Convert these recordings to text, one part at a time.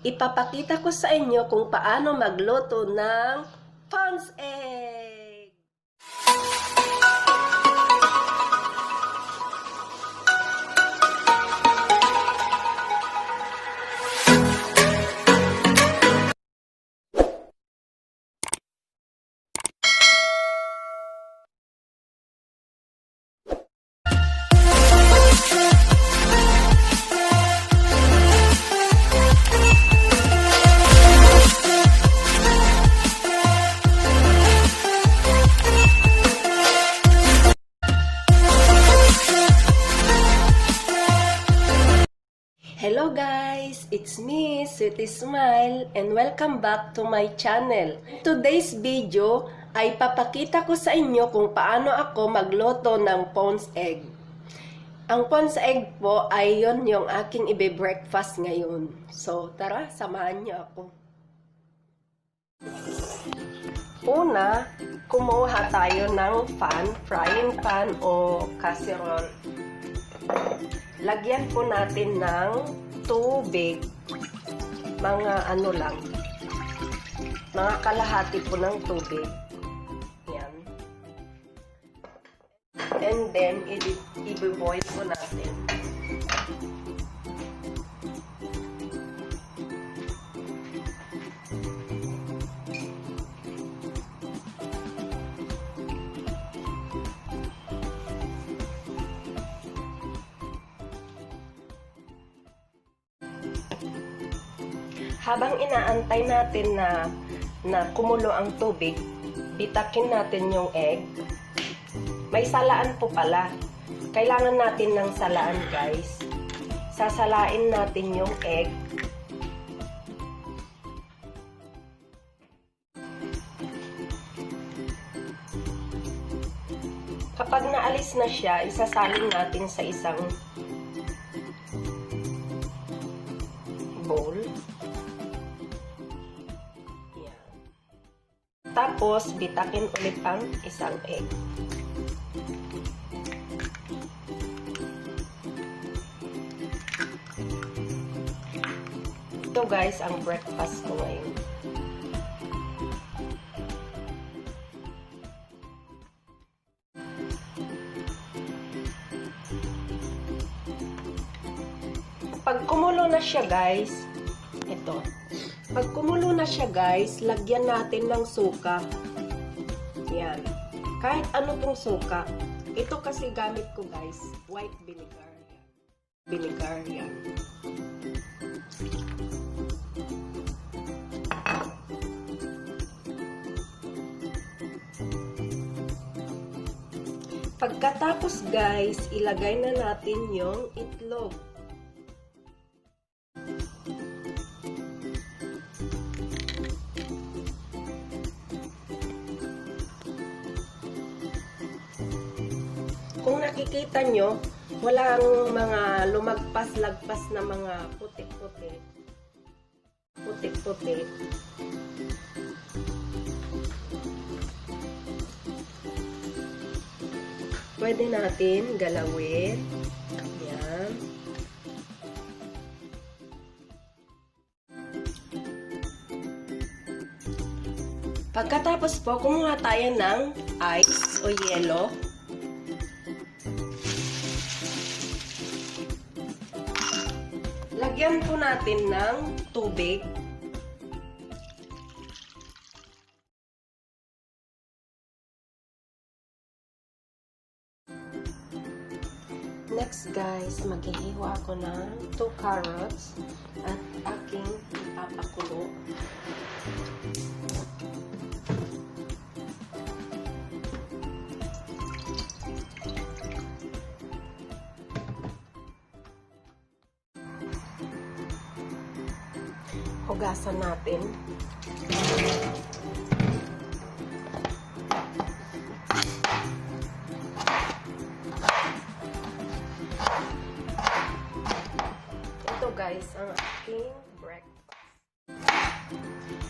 Ipapakita ko sa inyo kung paano magluto ng poached egg. Hello guys! It's me, Sweetie Smile, and welcome back to my channel. Today's video ay papakita ko sa inyo kung paano ako magluto ng poached egg. Ang poached egg po ay yon yung aking ibe-breakfast ngayon. So tara, samahan niyo ako. Una, kumuha tayo ng frying pan o casserole. Lagyan po natin ng tubig, mga mga kalahati po ng tubig. Yan. And then, i-boil po natin. Habang inaantay natin na kumulo ang tubig, bitakin natin yung egg. May salaan po pala. Kailangan natin ng salaan, guys. Sasalain natin yung egg. Kapag naalis na siya, isasalin natin sa isang bowl. Tapos, bitakin ulit ang isang egg. Ito guys, ang breakfast ko ngayon. Pag kumulo na siya guys, ito. Pag kumulo na siya guys, lagyan natin ng suka. Yan. Kahit ano pong suka. Ito kasi gamit ko guys, white vinegar. Vinegar yan. Pagkatapos guys, ilagay na natin yung itlog. Kung nakikita nyo, walang mga lumagpas-lagpas na mga putik-putik. Putik-putik. Pwede natin galawin. Yan. Pagkatapos po, kumuha tayo ng ice o yelo. Lagyan po natin ng tubig. Next guys, maghihiwa ako ng 2 carrots at aking ipapakulo. Hugasan natin. Ito guys, ang aking breakfast.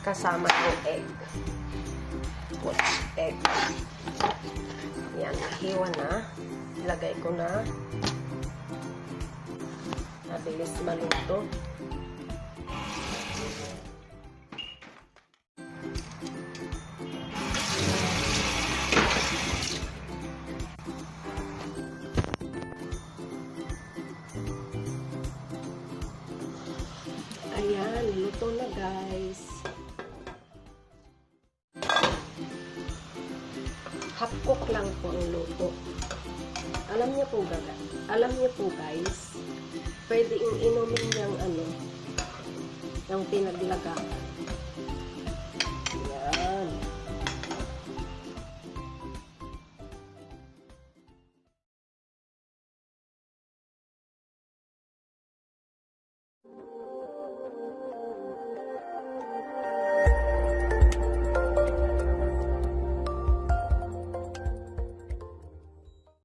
Kasama yung egg. Poached egg. Yan, hiwa na. Ilagay ko na. Mabilis maluto. Ayan, luto na guys. Half cook lang po ang luto. Alam niyo po guys, pwede inumin yung yung pinaglaga.